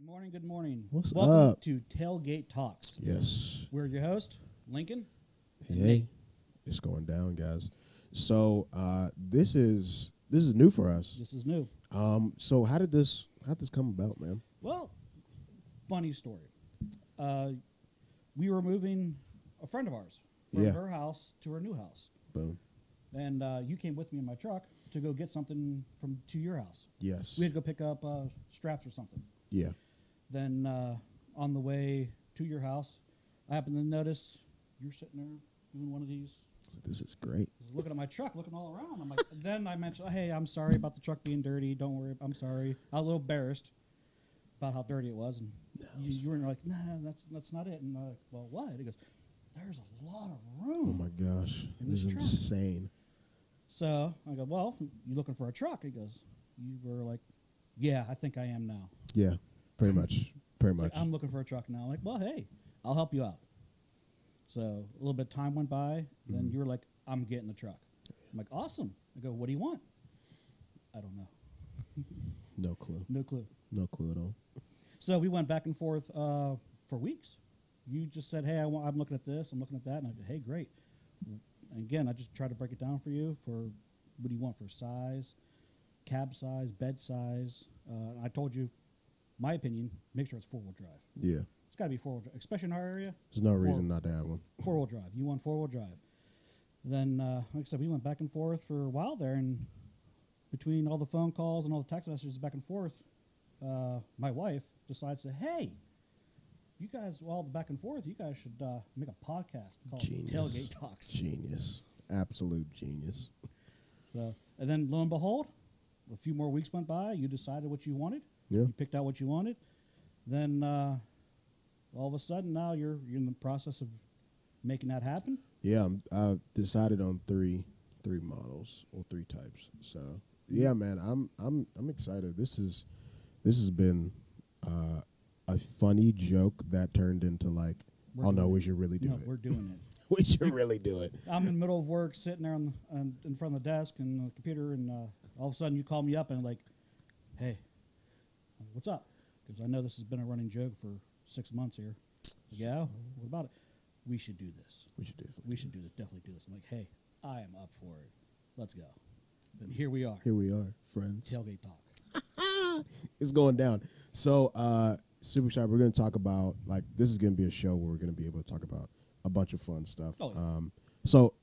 Good morning, good morning. What's Welcome up? to Tailgate Talks. Yes. We're your host, Lincoln. And Hey, Nate. it's going down, guys. So this is new for us. This is new. So how'd this come about, man? Well, funny story. We were moving a friend of ours from Yeah. her house to her new house. Boom. And you came with me in my truck to go get something to your house. Yes. We had to go pick up straps or something. Yeah. Then on the way to your house, I happened to notice you're sitting there doing one of these. This is great. I was looking at my truck, looking all around. I'm like, then I mentioned, hey, I'm sorry about the truck being dirty. Don't worry, I'm sorry. I was a little embarrassed about how dirty it was, and you were like, nah, that's not it. And I'm like, well, what? He goes, there's a lot of room. Oh my gosh, In this this is truck. insane. So I go, well, you looking for a truck? He goes, you were like, yeah, I think I am now. Yeah, pretty much. Pretty It's much. like, I'm looking for a truck now. I'm like, well, hey, I'll help you out. So a little bit of time went by. Then you were like, I'm getting the truck. I'm like, awesome. I go, what do you want? I don't know. No clue. No clue. No clue at all. So we went back and forth for weeks. You just said, hey, I'm looking at this. I'm looking at that. And I go, hey, great. And again, I just tried to break it down for you for what do you want for size, cab size, bed size. I told you, my opinion, make sure it's four-wheel drive. Yeah. It's got to be four-wheel drive, especially in our area. There's no reason not to have one. Four-wheel drive. You want four-wheel drive. Then, like I said, we went back and forth for a while there, and between all the phone calls and all the text messages back and forth, my wife decides to, hey, you guys, all the back and forth, you guys should make a podcast called Genius. Tailgate Talks. Genius. Absolute genius. So, and then, lo and behold, a few more weeks went by. You decided what you wanted. Yeah. You picked out what you wanted. Then, all of a sudden, now you're in the process of making that happen. Yeah, I decided on three models or three types. So yeah, man, I'm excited. This has been a funny joke that turned into like, We're no, doing we it. should really do No, it. we're doing it. We should really do it. I'm in the middle of work, sitting there in front of the desk and the computer, and all of a sudden you call me up and like, hey, what's up? Because I know this has been a running joke for 6 months here. Yeah, what about it? We should do this. We should do it. We should do this. Definitely do this. I'm like, hey, I am up for it. Let's go. And here we are. Here we are, friends. Tailgate Talk. It's going down. So, Super Shop, we're going to talk about, like, this is going to be a show where we're going to be able to talk about a bunch of fun stuff. Oh, yeah. So,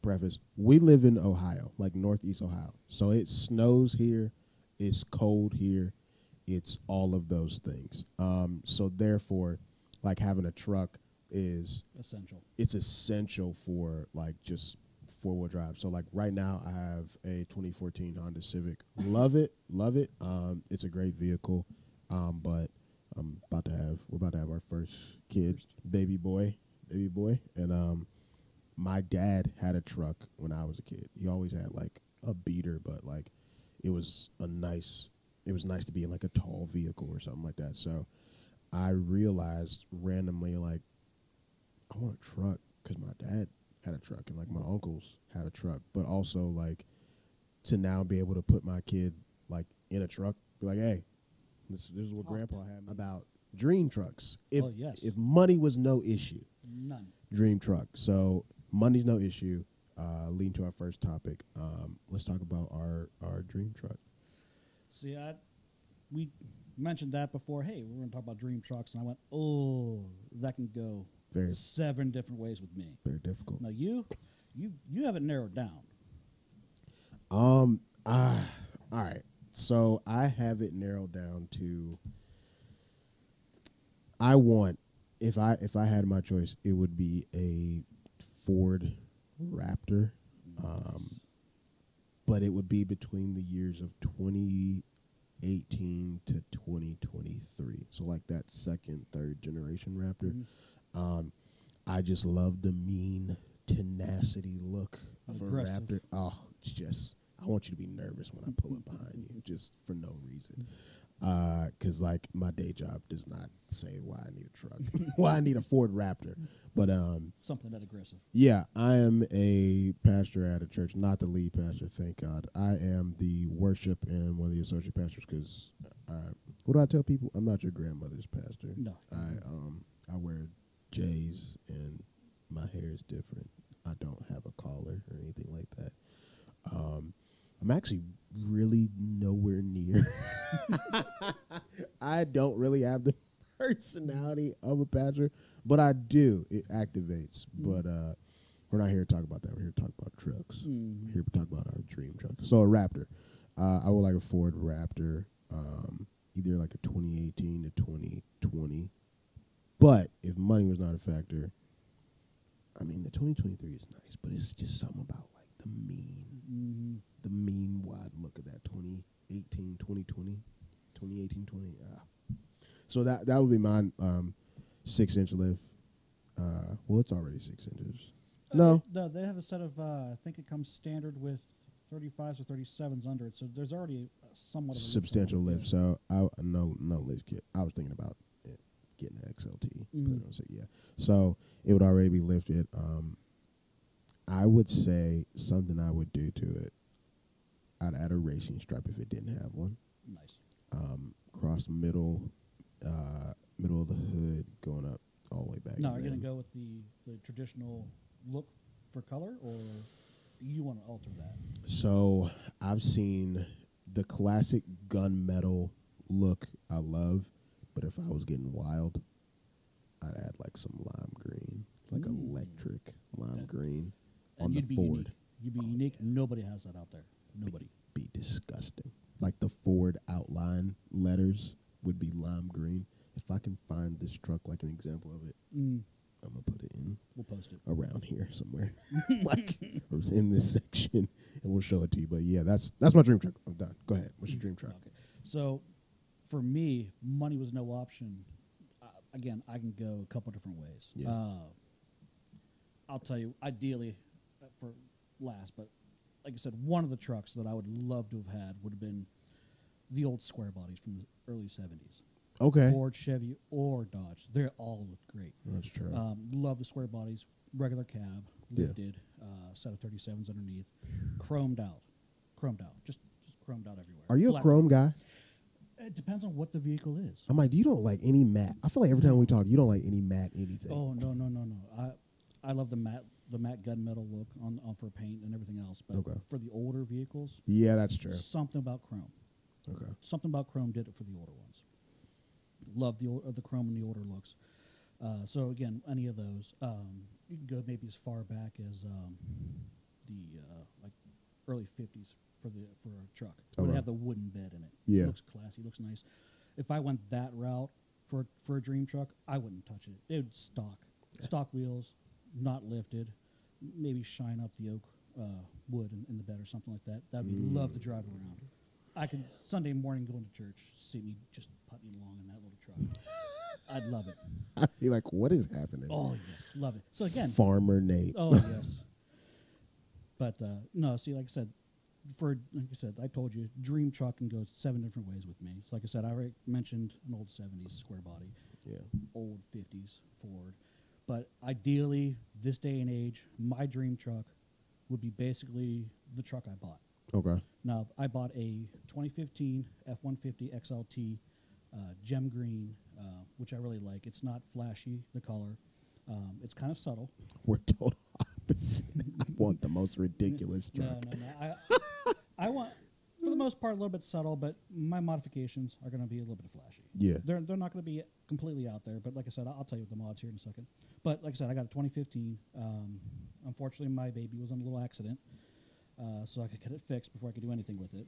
preface, we live in Ohio, like Northeast Ohio. So it snows here. It's cold here. It's all of those things. So therefore, like having a truck is Essential. it's essential for like just four-wheel drive. So like right now I have a 2014 Honda Civic. Love it. It's a great vehicle. But we're about to have our first kid, baby boy. And my dad had a truck when I was a kid. He always had like a beater, but like it was nice to be in like a tall vehicle or something like that. So I realized randomly, like, I want a truck because my dad had a truck and like my uncles had a truck, but also like to now be able to put my kid like in a truck, be like, hey, this is what Grandpa had about dream trucks. If yes. if money was no issue, None. dream truck. So money's no issue. Leading to our first topic, let's talk about our dream truck. See, we mentioned that before. Hey, we're going to talk about dream trucks, and I went, oh, that can go Very 7 different ways with me. very difficult. Now you have it narrowed down. All right. So I have it narrowed down to I want if I had my choice, it would be a Ford Raptor. Nice. But it would be between the years of 2018 to 2023. So like that second, third generation Raptor. Mhm. I just love the mean tenacity look of Aggressive. a Raptor. Oh, it's just I want you to be nervous when I pull up behind you, just for no reason. Because like my day job does not say why I need a truck, why I need a Ford Raptor. But something that aggressive. yeah, I am a pastor at a church, not the lead pastor, thank God. I am the worship and one of the associate pastors because what do I tell people? I'm not your grandmother's pastor. No. I wear J's and my hair is different. I don't have a collar or anything like that. I'm actually really nowhere near. I don't really have the personality of a pastor, but I do. It activates. But we're not here to talk about that. We're here to talk about trucks. We're here to talk about our dream truck. So a Raptor. I would like a Ford Raptor, either like a 2018 to 2020. But if money was not a factor, I mean, the 2023 is nice, but it's just something about like the mean wide look of that 2018, 2020, 2018, 20. So that would be mine. 6-inch lift. Well, it's already 6 inches. No, they have a set of. I think it comes standard with 35s or 37s under it, so there's already somewhat of a substantial lift. So no lift kit. I was thinking about it, getting an XLT. So yeah, so it would already be lifted. I would say something I would do to it. I'd add a racing stripe if it didn't have one. Nice. Cross the middle of the hood, going up all the way back. No, are you going to go with the traditional look for color, or you want to alter that? So I've seen the classic gunmetal look I love, but if I was getting wild, I'd add like some lime green, like electric lime green on the Ford. Unique. You'd be unique. Nobody has that out there. Nobody. Be disgusting. Like the Ford outline letters would be lime green. If I can find this truck like an example of it, I'm gonna put it in. We'll post it around here somewhere, like or it's in this section, and we'll show it to you. But yeah, that's my dream truck. I'm done. Go ahead. What's your dream truck? Okay. So, for me, money was no option. Again, I can go a couple different ways. Yeah. I'll tell you, ideally, for last, but like I said, one of the trucks that I would love to have had would have been the old square bodies from the early 70s. Okay. Ford, Chevy, or Dodge. They all look great. That's true. Love the square bodies, regular cab, lifted, set of 37s underneath, chromed out, just chromed out everywhere. Are you a chrome guy? It depends on what the vehicle is. I'm like, you don't like any matte. I feel like every time we talk, you don't like any matte anything. Oh no. I love the matte gunmetal look on for paint and everything else. But for the older vehicles, yeah, that's true. Something about chrome. Okay. Something about chrome did it for the older ones. Love the chrome and the older looks. So again, any of those, you can go maybe as far back as the like early 50s for a truck. It would have the wooden bed in it. Yeah, looks classy, looks nice. If I went that route for a dream truck, I wouldn't touch it. It would stock wheels, not lifted. Maybe shine up the oak wood in the bed or something like that. That'd be love to drive around. I could Sunday morning going to church, see me just putting along in that little truck. I'd love it. I'd be like, what is happening? Oh yes, love it. So again, Farmer Nate. Oh yes. But no, see, like I said, I told you, dream truck can go 7 different ways with me. So like I said, I already mentioned an old 70s square body, old 50s Ford. But ideally, this day and age, my dream truck would be basically the truck I bought. Okay. Now, I bought a 2015 F-150 XLT gem green, which I really like. It's not flashy, the color. It's kind of subtle. We're total opposite. I want the most ridiculous truck. No. I want, for the most part, a little bit subtle, but my modifications are going to be a little bit flashy. Yeah. They're not going to be completely out there, but like I said, I'll tell you the mods here in a second. But like I said, I got a 2015. Unfortunately, my baby was in a little accident, so I could get it fixed before I could do anything with it.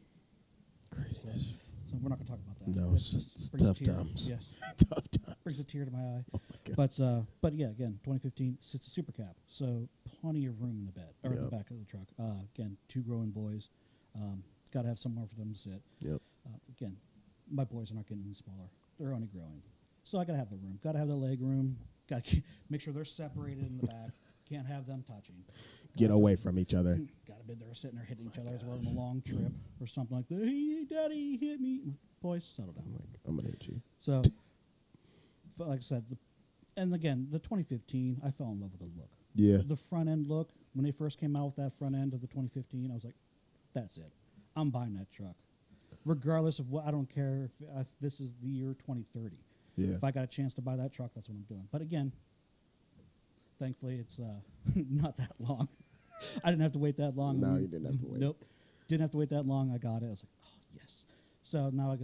Craziness. So we're not going to talk about that. No, it's tough times. Yes. Tough times. Brings a tear to my eye. Oh my gosh. But yeah, again, 2015, it's a super cab, so plenty of room in the bed or in the back of the truck. Again, 2 growing boys. Got to have somewhere for them to sit. Yep. Again, my boys are not getting any smaller; they're only growing. So I got to have the room. Got to have the leg room. Got to make sure they're separated in the back. Can't have them touching. Get away from each other. Gotta be there sitting there hitting each other as well on a long trip or something like that. Hey, Daddy, hit me. Boys, settle down. I'm gonna hit you. So, like I said, and again, the 2015, I fell in love with the look. Yeah. The front end look, when they first came out with that front end of the 2015, I was like, that's it. I'm buying that truck. Regardless of what, I don't care if this is the year 2030. Yeah. If I got a chance to buy that truck, that's what I'm doing. But again, thankfully, it's not that long. I didn't have to wait that long. No, you didn't have to wait. Nope. Didn't have to wait that long. I got it. I was like, oh, yes. So now,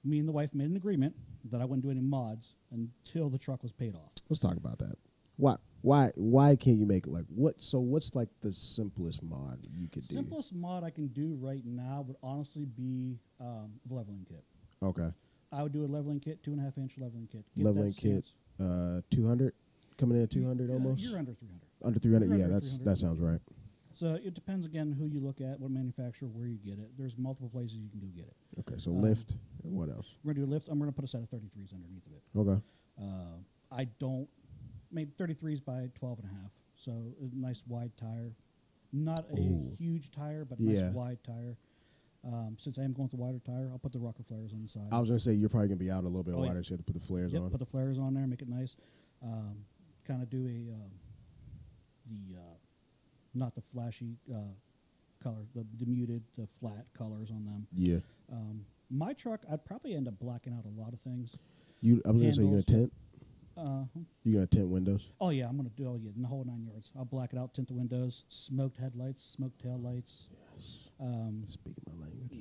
me and the wife made an agreement that I wouldn't do any mods until the truck was paid off. Let's talk about that. Why can't you make it like what? So what's like the simplest mod you could do? Simplest mod I can do right now would honestly be the leveling kit. Okay. I would do a leveling kit, 2.5-inch leveling kit. Leveling kit, 200, coming in at 200 almost. You're under 300. Under 300, You're yeah, under that 300. sounds right. So it depends again who you look at, what manufacturer, where you get it. There's multiple places you can go get it. Okay, so lift and what else? We're gonna do a lift. I'm gonna put a set of 33s underneath of it. Okay. I don't maybe 33s by 12 and a half. So a nice wide tire, not a huge tire, but a nice wide tire. Since I am going with the wider tire, I'll put the rocker flares on the side. I was gonna say you're probably gonna be out a little bit wider, yeah. so you have to put the flares on. Put the flares on there, make it nice. Kind of do not the flashy color, the muted, the flat colors on them. Yeah. My truck, I'd probably end up blacking out a lot of things. I was gonna say you're gonna tint. Uh-huh. You're gonna tint windows. Oh yeah, I'm gonna do in the whole 9 yards. I'll black it out, tint the windows, smoked headlights, smoked tail lights. Yes. Speaking my language.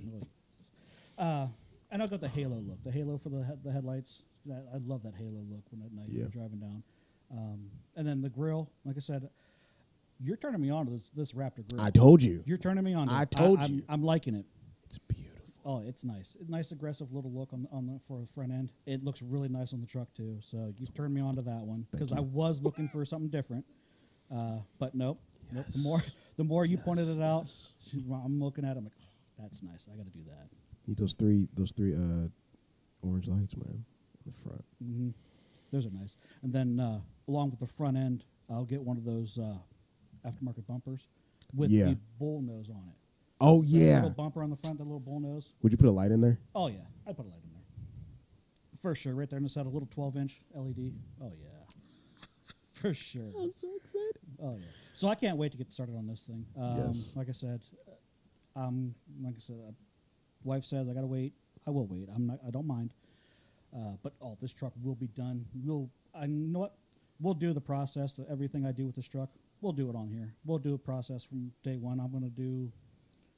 And I'll go with the halo look. The halo for the headlights. I love that halo look when at night you're driving down. And then the grill, like I said, you're turning me on to this Raptor grill. I told you. You're turning me on to it. I told you. I'm liking it. It's beautiful. Oh, it's nice. Nice aggressive little look for the front end. It looks really nice on the truck too. So you've turned me on to that one because I was looking for something different. But nope. Yes. Nope. The more you pointed it out, I'm looking at it. I'm like, oh, that's nice. I got to do that. Need those three orange lights, man, on the front. Mm-hmm. Those are nice. And then along with the front end, I'll get one of those aftermarket bumpers with the bull nose on it. Oh, that yeah. little bumper on the front, that little bull nose. Would you put a light in there? Oh, yeah. I'd put a light in there. For sure. Right there in the side, a little 12-inch LED. Oh, yeah. For sure. I'm so excited. Oh, yeah. So I can't wait to get started on this thing. Yes. Like I said, wife says I got to wait. I will wait. I don't mind. But this truck will be done. You know what? We'll do the process. Everything I do with this truck, we'll do it on here. We'll do a process from day one. I'm going to do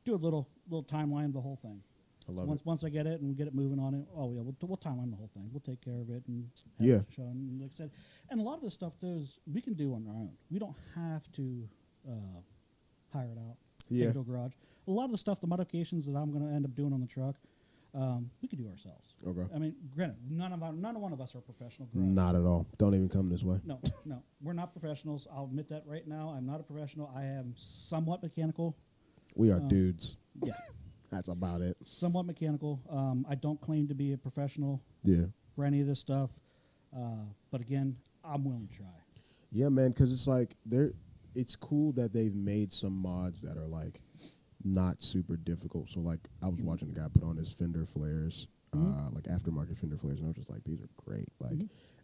a little timeline of the whole thing. I love it. Once I get it and we get it moving on it, yeah, we'll timeline the whole thing. We'll take care of it and Yeah. have it shown. And like I said, and a lot of this stuff we can do on our own. We don't have to hire it out. Yeah. Take it to a garage. A lot of the stuff, the modifications that I'm going to end up doing on the truck, we could do ourselves. Okay. I mean, granted, none of one of us are professional garage. Not at all. Don't even come this way. No, we're not professionals. I'll admit that right now. I'm not a professional. I am somewhat mechanical. We are dudes. Yeah. That's about it. Somewhat mechanical. I don't claim to be a professional for any of this stuff. But again, I'm willing to try. Yeah, man, because it's like it's cool that they've made some mods that are like not super difficult. So like I was watching a guy put on his fender flares, like aftermarket fender flares, and I was just like, these are great. Like,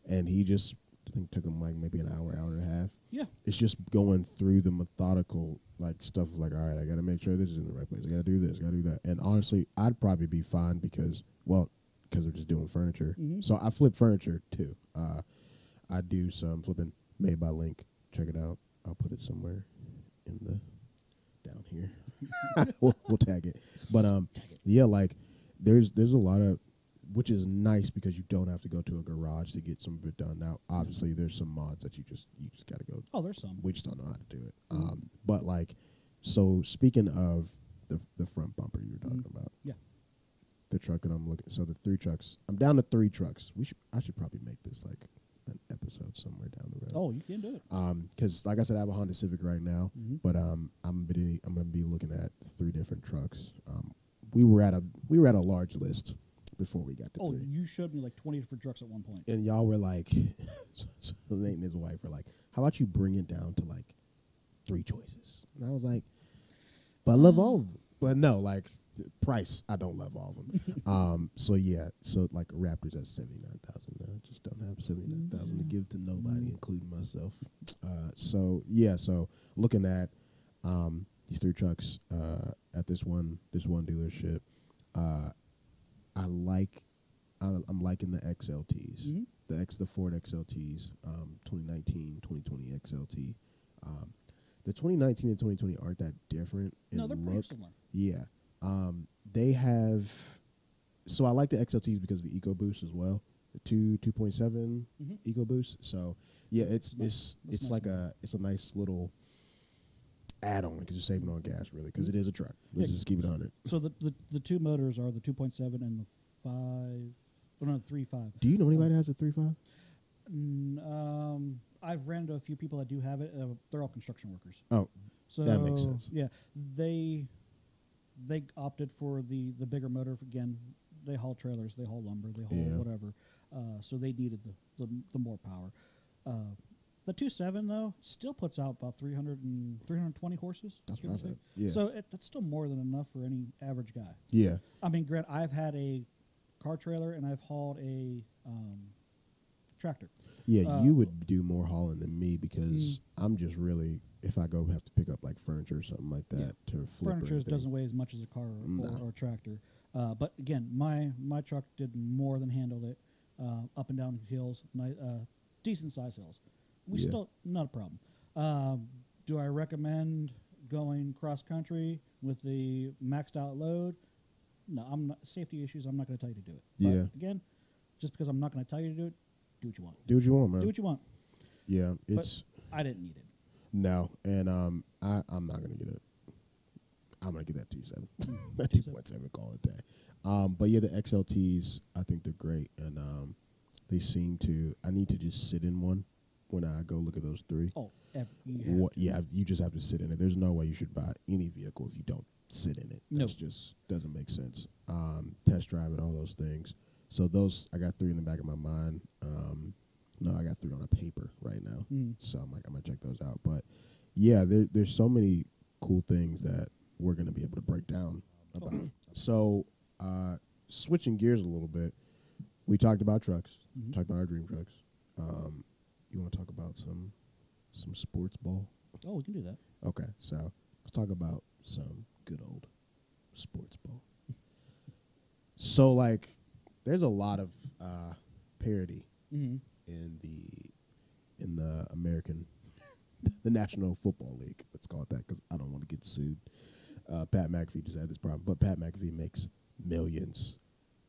and he just I think took him like maybe an hour and a half. Yeah, it's just going through the methodical like stuff. Of like, all right, I got to make sure this is in the right place. I got to do this, got to do that. And honestly, I'd probably be fine because we're just doing furniture. So I flip furniture too. I do some flipping made by Link. Check it out. I'll put it somewhere in the down here. we'll tag it. But yeah, like there's a lot of, which is nice because you don't have to go to a garage to get some of it done. Now, obviously, there's some mods that you just got to go. Oh, there's some. We just don't know how to do it. But like, so speaking of the front bumper you were talking about, the truck that I'm looking. So the 3 trucks. I'm down to 3 trucks. I should probably make this like an episode somewhere down the road. Oh, you can do it. Because like I said, I have a Honda Civic right now, but I'm gonna be looking at 3 different trucks. We were at a large list before we got to 3. You showed me like 20 different trucks at one point. And y'all were like, so Nate and his wife were like, how about you bring it down to like 3 choices? And I was like, but I love all of them. But no, like the price, I don't love all of them. So yeah, so like Raptors at 79,000. I just don't have 79,000 to give to nobody, including myself. So yeah, so looking at these 3 trucks at this one dealership, I'm liking the XLTs, the Ford XLTs, 2019, 2020 XLT. The 2019 and 2020 aren't that different in No, they're pretty look. similar. Yeah. They have. So I like the XLTs because of the EcoBoost as well. The 2.7 EcoBoost. So yeah, it's nice like it's a nice little add-on because you're saving on gas really because it is a truck. Let's just keep it 100. So the 2 motors are the 2.7 and the 3.5. Do you know anybody that has a 3.5? I've ran into a few people that do have it. They're all construction workers. Oh, So that makes sense. Yeah, they opted for the bigger motor. Again, they haul trailers, they haul lumber, they haul whatever. So they needed the more power. The 2.7 though still puts out about 320 horses. That's what I said. Yeah. So that's still more than enough for any average guy. Yeah. I mean, Grant, I've had a car trailer and I've hauled a tractor. Yeah, you would do more hauling than me because I'm just really, if I have to pick up like furniture or something like that to flip. Furniture doesn't weigh as much as a car or a tractor. But again, my truck did more than handle it up and down hills, decent size hills. Still not a problem. Do I recommend going cross country with the maxed out load? No, I'm not. Safety issues. I'm not going to tell you to do it. Yeah. But again, just because I'm not going to tell you to do it, do what you want. Do what you want, man. Do what you want. Yeah, it's. But I didn't need it. No, and I'm not going to get it. I'm going to get that 2.7. 2.7, call it that. But yeah, the XLTs, I think they're great, and they seem to. I need to just sit in one when I go look at those 3. Oh, you just have to sit in it. There's no way you should buy any vehicle if you don't sit in it. No. That just doesn't make sense. Test drive it, all those things. So those, I got 3 in the back of my mind. No, I got 3 on a paper right now. So I'm gonna check those out. But yeah, there's so many cool things that we're gonna be able to break down about. So switching gears a little bit, we talked about trucks. Talked about our dream trucks. You want to talk about some sports ball? Oh, we can do that. Okay, so let's talk about some good old sports ball. So, like, there's a lot of parody in the American, the National Football League. Let's call it that because I don't want to get sued. Pat McAfee just had this problem, but Pat McAfee makes millions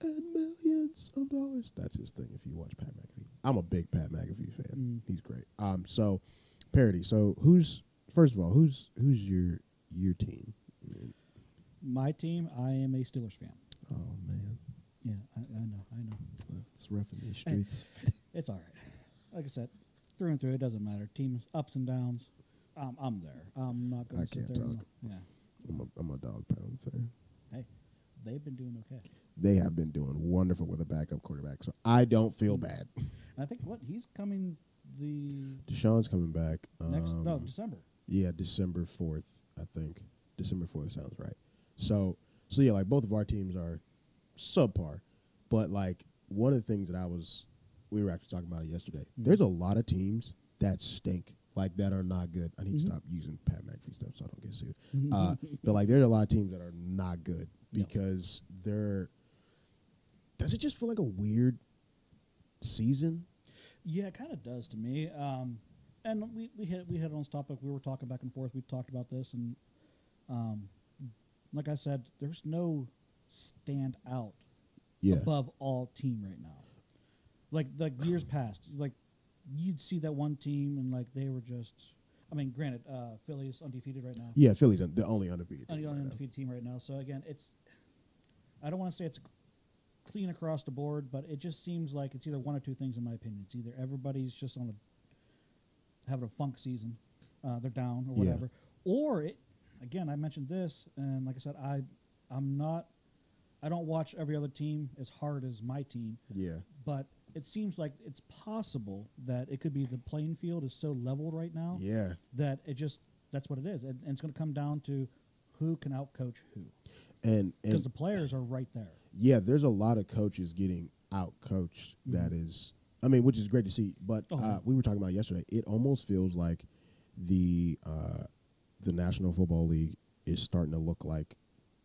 and millions of dollars. That's his thing. If you watch Pat McAfee, I'm a big Pat McAfee fan. He's great. So parody. So who's your team? My team, I am a Steelers fan. Oh man. Yeah, I know. It's rough in these streets. It's all right. Like I said, through and through, it doesn't matter. Teams ups and downs. I'm there. I'm not going to sit can't there. talk. I'm a Dog Pound fan. Hey, they've been doing okay. They have been doing wonderful with a backup quarterback, so I don't feel bad. I think he's coming Deshaun's coming back December. Yeah, December 4th, I think. December 4th sounds right. So yeah, like both of our teams are subpar, but like one of the things that we were actually talking about it yesterday. There's a lot of teams that stink, like that are not good. I need to stop using Pat McAfee stuff so I don't get sued. But like there's a lot of teams that are not good because does it just feel like a weird season? Yeah, it kind of does to me. And we hit on this topic. We were talking back and forth. We talked about this, and like I said, there's no stand out above all team right now. Like years past, like you'd see that one team and like they were just. I mean, granted, Philly's undefeated right now. Yeah, Philly's the only undefeated. Team right now. So again, I don't want to say it's clean across the board, but it just seems like it's either one or two things in my opinion. It's either everybody's just having a funk season, they're down or whatever, or again, I mentioned this, and like I said, I don't watch every other team as hard as my team. Yeah. But it seems like it's possible that it could be the playing field is so leveled right now Yeah. that that's what it is, and it's going to come down to who can outcoach who, And because the players are right there. yeah, there's a lot of coaches getting outcoached. That is, I mean, which is great to see. But we were talking about yesterday. It almost feels like the National Football League is starting to look like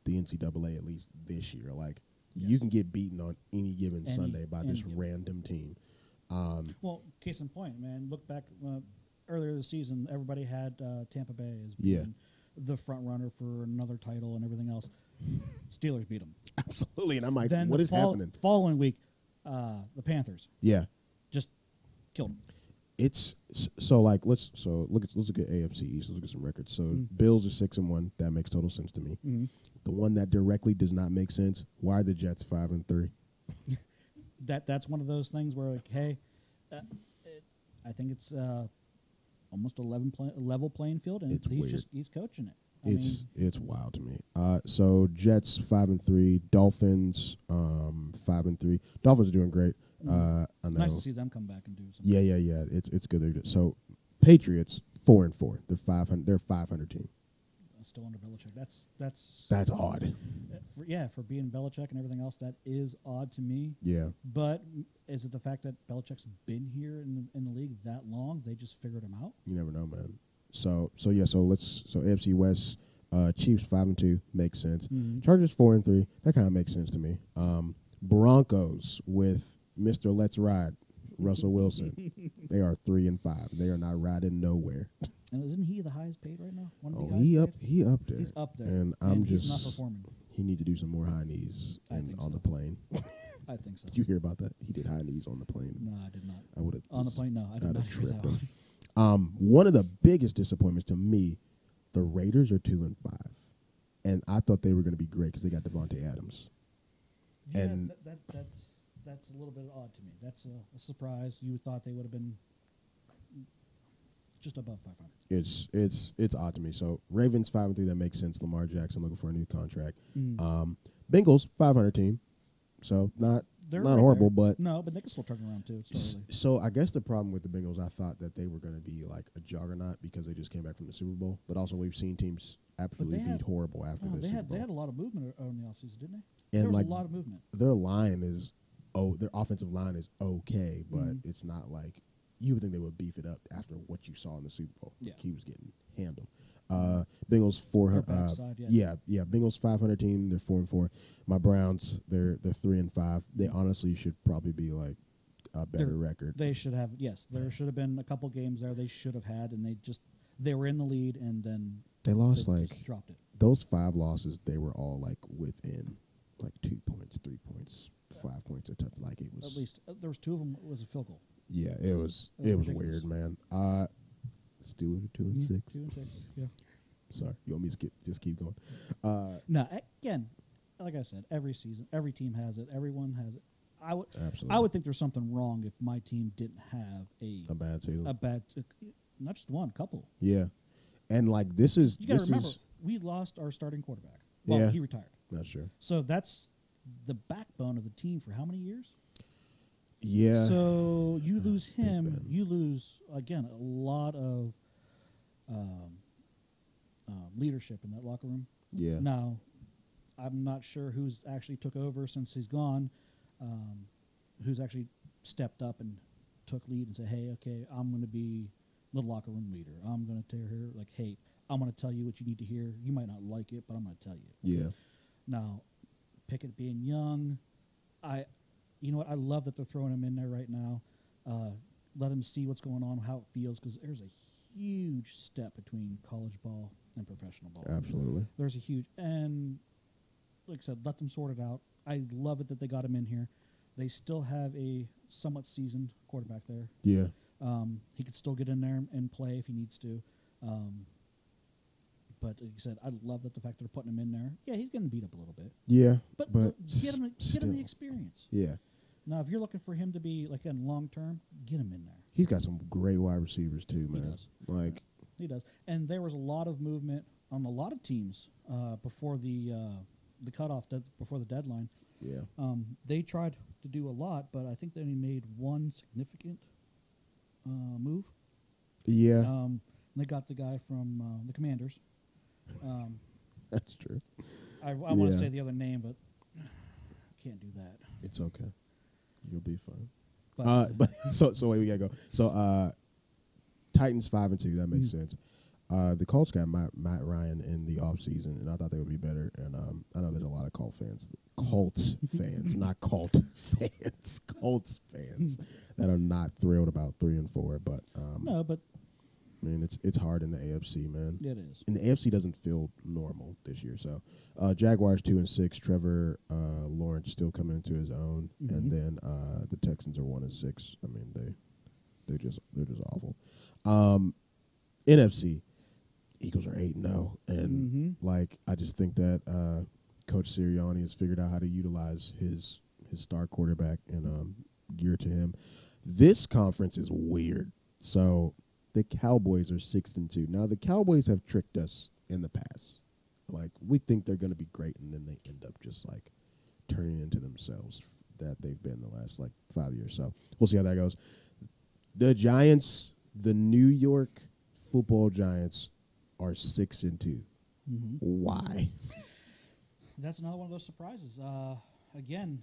the NCAA, at least this year. Like you can get beaten on any given Sunday by this random team. Well, case in point, man. Look back earlier this season. Everybody had Tampa Bay as being the front runner for another title and everything else. Steelers beat them. Absolutely, and I'm like, Then what is happening? Following week, the Panthers just killed them. It's so like let's look at AFC East. Let's look at some records. So Bills are 6-1. That makes total sense to me. Mm-hmm. The one that directly does not make sense. Why are the Jets 5-3? That's one of those things where like, hey, I think it's almost a level playing field, and It's weird. he's coaching it. It's wild to me. So Jets 5-3, Dolphins 5-3. Dolphins are doing great. I know. Nice to see them come back and do something. Yeah. It's good. So Patriots 4-4. They're 500. They're 500 team. Still under Belichick. That's odd. For being Belichick and everything else, that is odd to me. Yeah. But is it the fact that Belichick's been here in the league that long? They just figured him out. You never know, man. So AFC West, Chiefs 5-2 makes sense. Mm-hmm. Chargers 4-3. That kind of makes sense to me. Broncos with Mr. Let's Ride, Russell Wilson. They are 3-5. They are not riding nowhere. And isn't he the highest paid right now? He up there. He's up there. And he's not performing. He need to do some more high knees on the plane. I think so. Did you hear about that? He did high knees on the plane. No, I did not. I would have on the plane. No, I did not hear that one. One of the biggest disappointments to me, the Raiders are 2-5, and I thought they were going to be great because they got Devontae Adams. Yeah, and that's a little bit odd to me. That's a surprise. You thought they would have been just above 500. It's odd to me. So Ravens 5-3, that makes sense. Lamar Jackson looking for a new contract. Mm. Bengals 500 team, so not horrible, but no, but they can still turn around too. So I guess the problem with the Bengals, I thought that they were going to be like a juggernaut because they just came back from the Super Bowl, but also we've seen teams absolutely beat horrible after the Super Bowl. They had a lot of movement on the offseason, didn't they? And there was a lot of movement. Their offensive line is okay, but it's not like you would think they would beef it up after what you saw in the Super Bowl. Yeah. He was getting handled. Bengals 400. Bengals 500 team. They're 4-4. My Browns, they're 3-5. They honestly should probably be like a better record. They should have. Yes, there should have been a couple games there they should have had, and they were in the lead, and then they lost just dropped it. Those 5 losses. They were all like within like 2 points, 3 points, 5 points. Like it was at least there was 2 of them was a field goal. Yeah, it was weird, man. Steelers are 2-6. 2-6. Yeah. Sorry, you want me to just keep going? No, again, like I said, every season, every team has it. Everyone has it. Absolutely. I would think there's something wrong if my team didn't have a bad season. Not just one, couple. Yeah, and like this is you got to remember we lost our starting quarterback. Well, he retired. That's true. So that's the backbone of the team for how many years? Yeah. So you lose him, you lose again a lot of leadership in that locker room. Yeah. Now, I'm not sure who's actually took over since he's gone. Who's actually stepped up and took lead and said, "Hey, okay, I'm going to be the locker room leader. I'm going to tell her like, hey, I'm going to tell you what you need to hear. You might not like it, but I'm going to tell you." Yeah. Now, Pickett being young, you know what? I love that they're throwing him in there right now. Let him see what's going on, how it feels, because there's a huge step between college ball and professional ball. Absolutely. There's a huge, and like I said, let them sort it out. I love it that they got him in here. They still have a somewhat seasoned quarterback there. Yeah. He could still get in there and play if he needs to. But like I said, I love that the fact that they're putting him in there. Yeah, he's getting beat up a little bit. Yeah, but get him the experience. Yeah. Now, if you're looking for him to be like in long term, get him in there. He's got some great wide receivers too, man. He does. Like he does. And there was a lot of movement on a lot of teams before the cutoff, before the deadline. Yeah. They tried to do a lot, but I think they only made one significant move. Yeah, And they got the guy from the Commanders. that's true. I want Yeah. to say the other name, but can't do that. It's okay. You'll be fine. But, So wait, we gotta go. So Titans 5-2. That makes sense. The Colts got Matt Ryan in the offseason, and I thought they would be better. And I know there's a lot of Colts fans, not cult fans, Colts fans that are not thrilled about 3-4. But no, but I mean, it's hard in the AFC, man. it is. And the AFC doesn't feel normal this year. So Jaguars 2-6. Trevor Lawrence still coming into his own, and then the Texans are 1-6. I mean, they're just awful. NFC, Eagles are 8-0, and like I just think that Coach Sirianni has figured out how to utilize his star quarterback and gear to him. This conference is weird. So the Cowboys are 6-2. Now the Cowboys have tricked us in the past. Like we think they're going to be great, and then they end up just like turning into themselves that they've been the last like 5 years. So we'll see how that goes. The Giants, the New York Football Giants, are 6-2. Why? That's another one of those surprises. Again,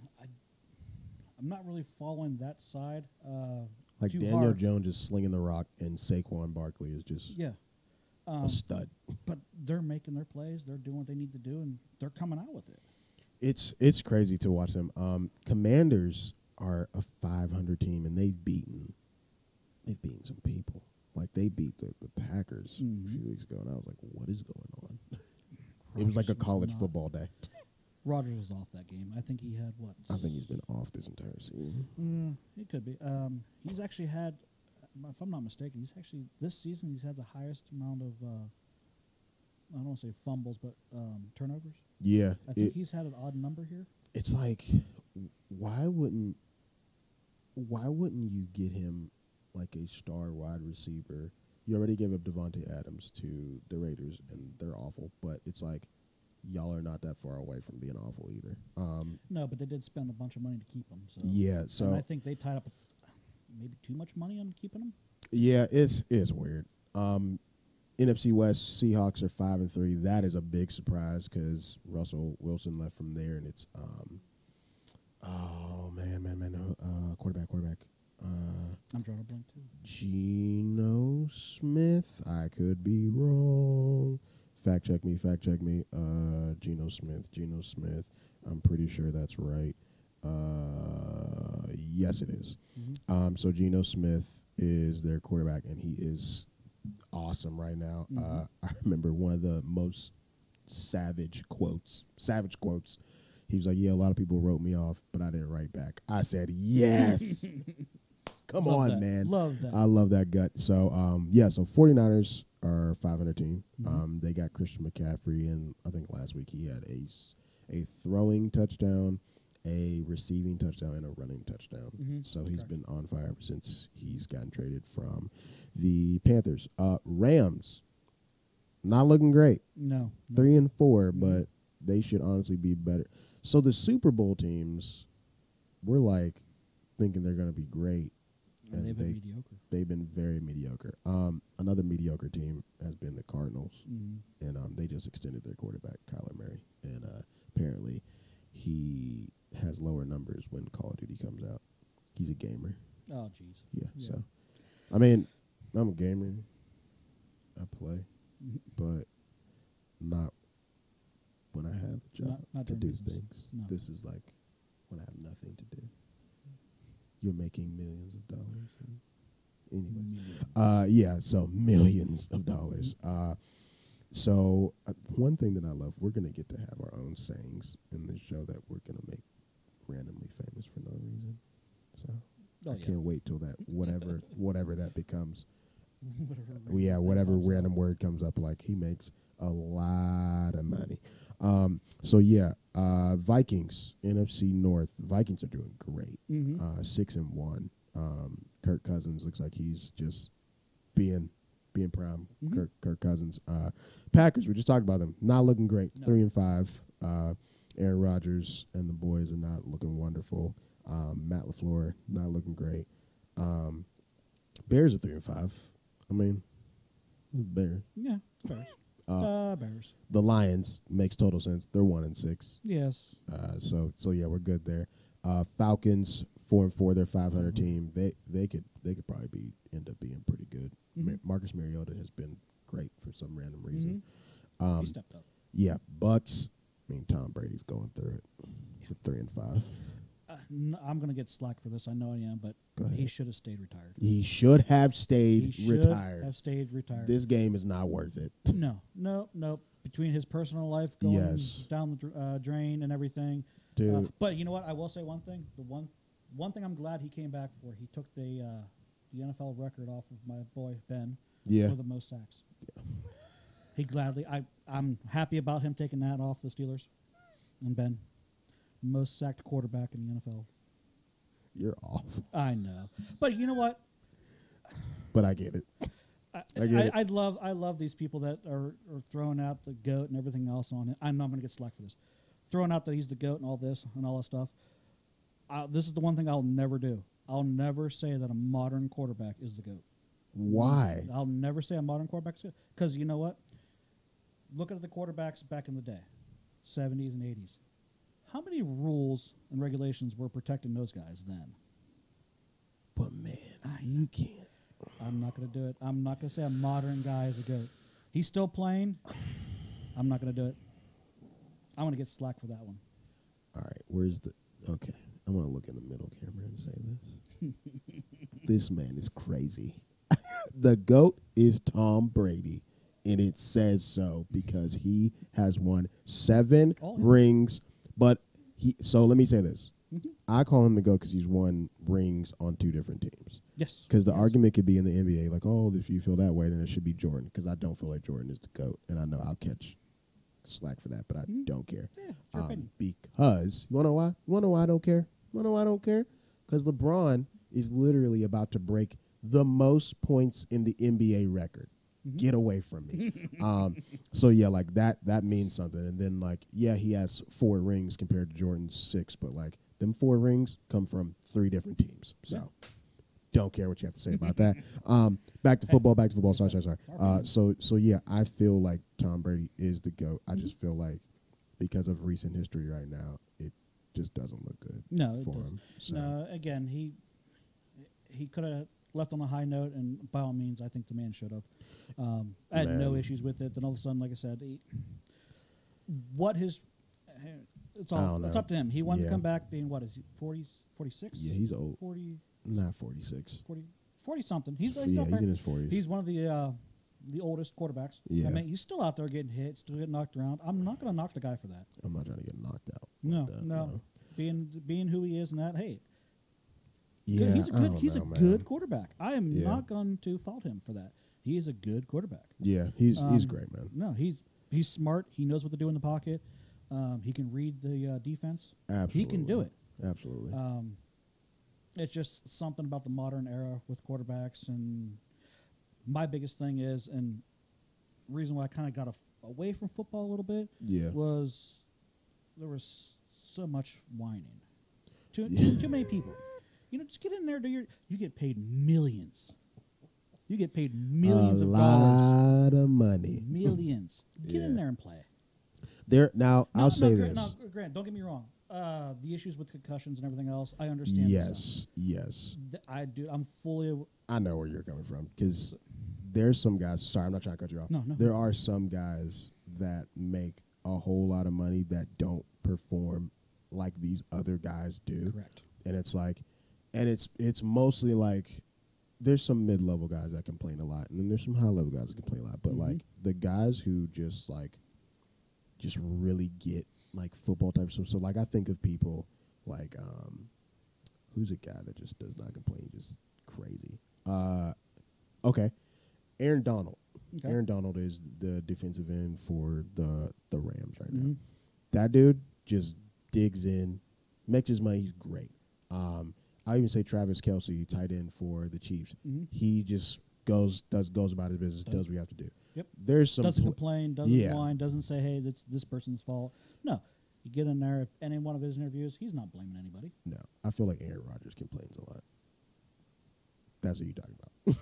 I'm not really following that side. Like too Daniel hard. Jones is slinging the rock, and Saquon Barkley is just Yeah. a stud. But they're making their plays. They're doing what they need to do, and they're coming out with it. It's crazy to watch them. Commanders are a 500 team, and they've beaten some people. Like they beat the Packers a few weeks ago, and I was like, "What is going on?" It was like a Rodgers college not- football day. Rodgers was off that game. I think he had what? I think he's been off this entire season. He could be. He's actually had, if I'm not mistaken, this season he's had the highest amount of I don't want to say fumbles, but turnovers. Yeah, I think he's had an odd number here. it's like, why wouldn't you get him like a star wide receiver? You already gave up Devontae Adams to the Raiders, and they're awful. But it's like, y'all are not that far away from being awful either. No, but they did spend a bunch of money to keep him. So. Yeah, And so I think they tied up maybe too much money on keeping him. yeah, it's weird. NFC West Seahawks are 5-3. That is a big surprise because Russell Wilson left from there, and it's quarterback. I'm drawing a blank too. Geno Smith. I could be wrong. Fact check me. Geno Smith. I'm pretty sure that's right. Yes, it is. So Geno Smith is their quarterback, and he is awesome right now. I remember one of the most savage quotes. He was like, "Yeah, a lot of people wrote me off, but I didn't write back." I said, "Yes." Come Love on, that. man. Love that. I love that gut. So, so 49ers are 500 team. They got Christian McCaffrey, and I think last week he had a throwing touchdown, a receiving touchdown, and a running touchdown. So he's been on fire ever since he's gotten traded from the Panthers. Rams, not looking great. No. 3-4, but they should honestly be better. So the Super Bowl teams, we're like thinking they're going to be great. And they've been mediocre. They've been very mediocre. Another mediocre team has been the Cardinals, and they just extended their quarterback, Kyler Murray, and apparently he has lower numbers when Call of Duty comes out. He's a gamer. Oh, jeez. Yeah. So, I mean, I'm a gamer. I play, but not when I have a job Not to during do business. things. No. This is like when I have nothing to do. You're making millions of dollars. Anyways, so millions of dollars. So one thing that I love, we're going to get to have our own sayings in this show that we're going to make randomly famous for no reason. So I can't wait till that whatever that becomes. Whatever random word comes up, like he makes a lot of money. Vikings, NFC North. Vikings are doing great. 6-1. Kirk Cousins looks like he's just being prime. Kirk Cousins. Packers, we just talked about them. Not looking great. No. 3-5. Aaron Rodgers and the boys are not looking wonderful. Matt LaFleur not looking great. Bears are 3-5. I mean, Bears. Yeah, Bears. Bears. The Lions makes total sense. They're 1-6. Yes. So yeah, we're good there. Falcons 4-4. They're 500 team. They could probably end up being pretty good. Marcus Mariota has been great for some random reason. He stepped up. Yeah, Bucks. I mean, Tom Brady's going through it. For 3-5. I'm going to get slack for this. I know I am, but he should have stayed retired. He should have stayed He should retired. have stayed retired. This game is not worth it. No. Between his personal life going down the drain and everything. Dude. But you know what? I will say one thing. The one thing I'm glad he came back for, he took the NFL record off of my boy Ben for the most sacks. Yeah. He gladly. I'm happy about him taking that off the Steelers and Ben. Most sacked quarterback in the NFL. You're off. I know, but you know what? But I get it. I get it. I love these people that are throwing out the GOAT and everything else on it. I know I'm going to get slack for this. Throwing out that he's the GOAT and all this and all that stuff. This is the one thing I'll never do. I'll never say that a modern quarterback is the GOAT. Why? I'll never say a modern quarterback is the GOAT. Because you know what? Look at the quarterbacks back in the day, 70s and 80s. How many rules and regulations were protecting those guys then? But, man, you can't. I'm not going to do it. I'm not going to say a modern guy is a GOAT. He's still playing. I'm not going to do it. I'm going to get slack for that one. All right, where's the... Okay, I'm going to look in the middle camera and say this. This man is crazy. The GOAT is Tom Brady, and it says so because he has won 7 rings. But so let me say this. I call him the GOAT because he's won rings on 2 different teams. Yes. Because the argument could be in the NBA, like, oh, if you feel that way, then it should be Jordan. Because I don't feel like Jordan is the GOAT. And I know I'll catch slack for that, but I don't care. Yeah, because, you want to know why? You want to know why I don't care? You want to know why I don't care? Because LeBron is literally about to break the most points in the NBA record. Get away from me. So, yeah, like, that means something. And then, like, yeah, he has 4 rings compared to Jordan's 6, but, like, them 4 rings come from 3 different teams. So, don't care what you have to say about that. Back to football. Sorry. So, yeah, I feel like Tom Brady is the GOAT. I just feel like because of recent history right now, it just doesn't look good for him. So. No, again, he could have left on a high note, and by all means, I think the man should have. I had no issues with it. Then all of a sudden, like I said, it's up to him. He wanted to come back being, what is he, 40, 46? Yeah, he's old. 40. Not 46. 40 something. He's in his 40s. He's one of the oldest quarterbacks. Yeah. I mean, he's still out there getting hit, still getting knocked around. I'm not going to knock the guy for that. I'm not trying to get knocked out. No. Being who he is and that, hey. Yeah, he's a good quarterback. I am not going to fault him for that. He is a good quarterback. Yeah, he's great, man. No, he's smart. He knows what to do in the pocket. He can read the defense. Absolutely. He can do it. Absolutely. It's just something about the modern era with quarterbacks. And my biggest thing is, and reason why I kind of got away from football a little bit was there was so much whining. Too many people. You know, just get in there. You get paid millions. You get paid millions of dollars. A lot of money. Millions. Get in there and play. I'll say this. No, Grant, don't get me wrong. The issues with concussions and everything else, I understand. Yes. I do. I'm fully. I know where you're coming from because there's some guys. Sorry, I'm not trying to cut you off. No. There are some guys that make a whole lot of money that don't perform like these other guys do. Correct. And it's like, it's mostly like there's some mid-level guys that complain a lot, and then there's some high-level guys that complain a lot. But like the guys who just really get like football type stuff. So like I think of people like who's a guy that just does not complain, just crazy. Okay, Aaron Donald. Okay. Aaron Donald is the defensive end for the Rams right now. That dude just digs in, makes his money. He's great. I even say Travis Kelce, tight end for the Chiefs. He just goes about his business, does what you have to do. Yep. There's some doesn't complain, doesn't whine, doesn't say, "Hey, that's this person's fault." No, You get in there. If any one of his interviews, he's not blaming anybody. No, I feel like Aaron Rodgers complains a lot. That's what you're talking about.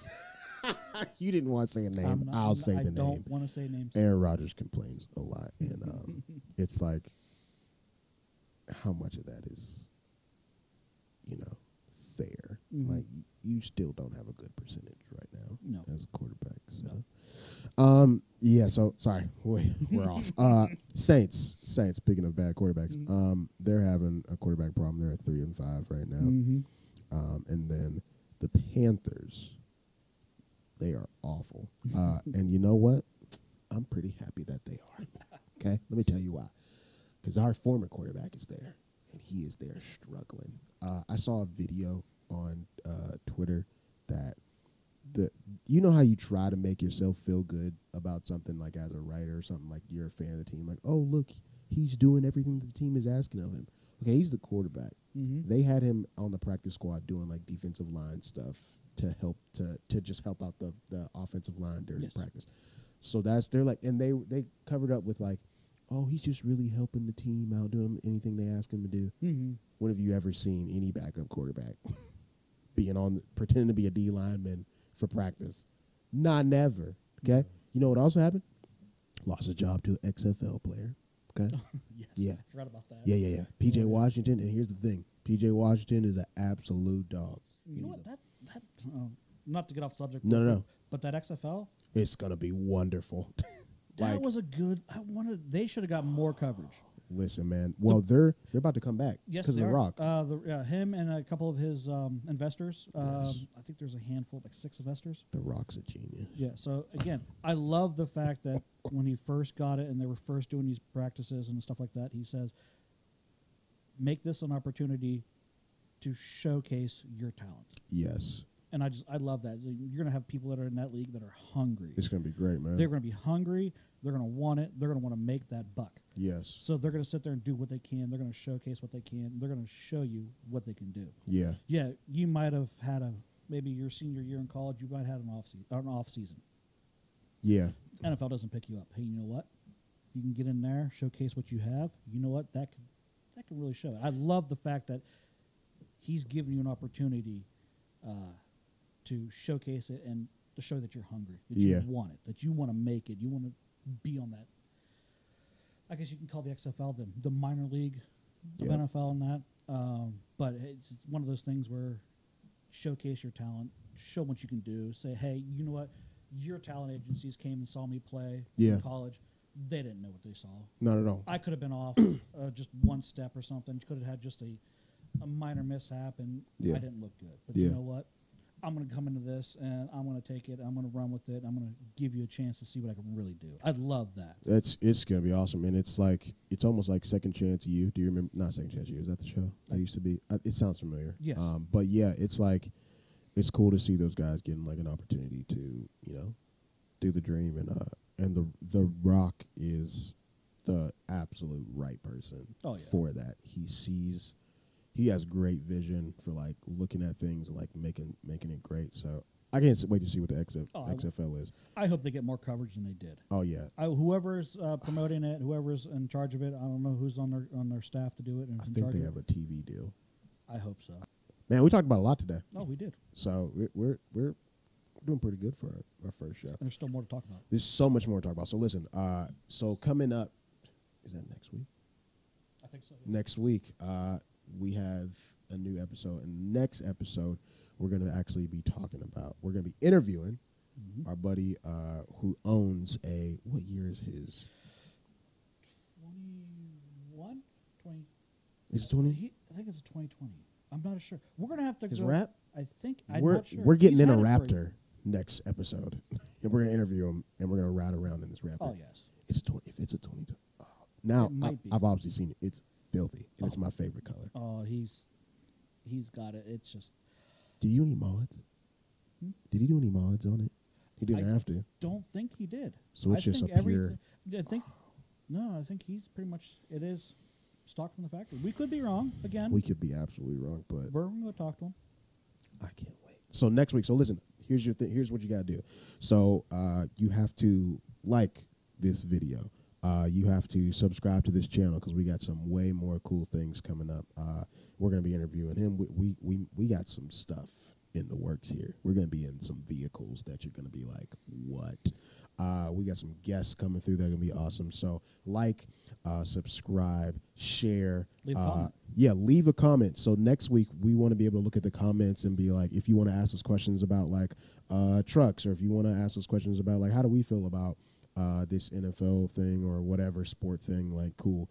You didn't want to say a name. I'll say the name. I don't want to say names. Aaron Rodgers complains a lot, and it's like, how much of that is, fair? Mm-hmm. Like, you still don't have a good percentage right now as a quarterback. So, yeah. So sorry, we're off. Saints. Speaking of bad quarterbacks, they're having a quarterback problem. They're at 3-5 right now, and then the Panthers. They are awful. And you know what? I'm pretty happy that they are. Okay? Let me tell you why. Because our former quarterback is there, and he is there struggling. I saw a video on Twitter that you know how you try to make yourself feel good about something, like as a writer or something, like you're a fan of the team. Like, oh, look, he's doing everything the team is asking of him. Okay, he's the quarterback. They had him on the practice squad doing like defensive line stuff to help to just help out the offensive line during practice. So they're like, and they covered up with like, oh, he's just really helping the team out, doing anything they ask him to do. When have you ever seen any backup quarterback pretending to be a D lineman for practice? Never. Okay, you know what also happened? Lost his job to an XFL player. Okay. Yes. I forgot about that. Yeah. PJ Washington, and here's the thing: PJ Washington is an absolute dog. You know what? That not to get off subject. No. But that XFL, it's gonna be wonderful. That was a good. They should have got more coverage. Listen, man. Well, they're about to come back. Yes, because of The Rock. Him and a couple of his investors. I think there's a handful, like 6 investors. The Rock's a genius. Yeah. So again, I love the fact that when he first got it and they were first doing these practices and stuff like that, he says, "Make this an opportunity to showcase your talent." Yes. And I love that. You're going to have people that are in that league that are hungry. It's going to be great, man. They're going to be hungry. They're going to want it. They're going to want to make that buck. Yes. So they're going to sit there and do what they can. They're going to showcase what they can. They're going to show you what they can do. Yeah. Yeah, you might have had maybe your senior year in college, you might have had an off season. Yeah. NFL doesn't pick you up. Hey, you know what? You can get in there, showcase what you have. You know what? That can really show. I love the fact that he's giving you an opportunity to showcase it and to show that you're hungry, that you want it, that you want to make it, you want to be on that. I guess you can call the XFL the minor league of NFL and that. But it's one of those things where showcase your talent, show what you can do. Say, hey, you know what? Your talent agencies came and saw me play in college. They didn't know what they saw. Not at all. I could have been off just one step or something. Could have had just a minor mishap, and I didn't look good. But you know what? I'm going to come into this, and I'm going to take it. I'm going to run with it. I'm going to give you a chance to see what I can really do. I love that. It's going to be awesome, and it's almost like Second Chance U. Do you remember? Not Second Chance U. Is that the show that used to be? It sounds familiar. Yes. But yeah, it's like it's cool to see those guys getting like an opportunity to do the dream, and the Rock is the absolute right person for that. He has great vision for like looking at things and like making it great. So I can't wait to see what the XFL is. I hope they get more coverage than they did. Oh yeah. Whoever's promoting it, whoever's in charge of it, I don't know who's on their staff to do it. And I think they have a TV deal. I hope so. Man, we talked about a lot today. Oh, we did. So we're doing pretty good for our first show. And there's still more to talk about. There's so much more to talk about. So listen. So coming up, is that next week? I think so. Next week, we have a new episode. And next episode, we're going to actually be we're going to be interviewing our buddy who owns what year is his? 21? 20. Is it 20? I think it's 2020. I'm not sure. We're going to have to his go. rap? I think. I'm we're not sure. We're getting He's in a had it Raptor next episode. And we're going to interview him, and we're going to ride around in this Raptor. Oh, yes. If it's a 20. Now, I've obviously seen it. It's filthy, and it's my favorite color. Oh, he's got it. It's just. Did he do any mods? Did he do any mods on it? He didn't have to. Don't think he did. So it's just a pure. I think he's pretty much. It is stock from the factory. We could be wrong again. We could be absolutely wrong, but we're going to talk to him. I can't wait. So next week. So listen. Here's your thing. Here's what you got to do. So you have to like this video. you have to subscribe to this channel because we got some way more cool things coming up. We're going to be interviewing him. We got some stuff in the works here. We're going to be in some vehicles that you're going to be like, what? We got some guests coming through that are going to be awesome. So subscribe, share. Leave a comment. Yeah, leave a comment. So next week we want to be able to look at the comments and be like, if you want to ask us questions about like trucks, or if you want to ask us questions about like how do we feel about this NFL thing or whatever sport thing, like cool.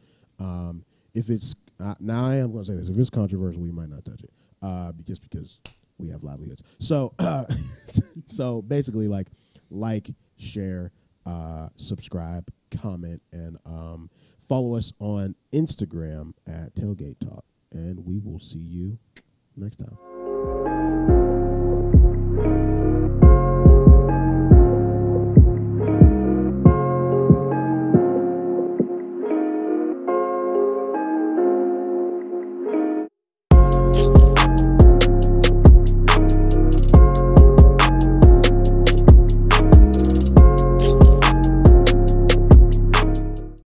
If it's now I am going to say this, if it's controversial, we might not touch it just because we have livelihoods. So so basically like, share, subscribe, comment, and follow us on Instagram at Tailgate Talk. And we will see you next time.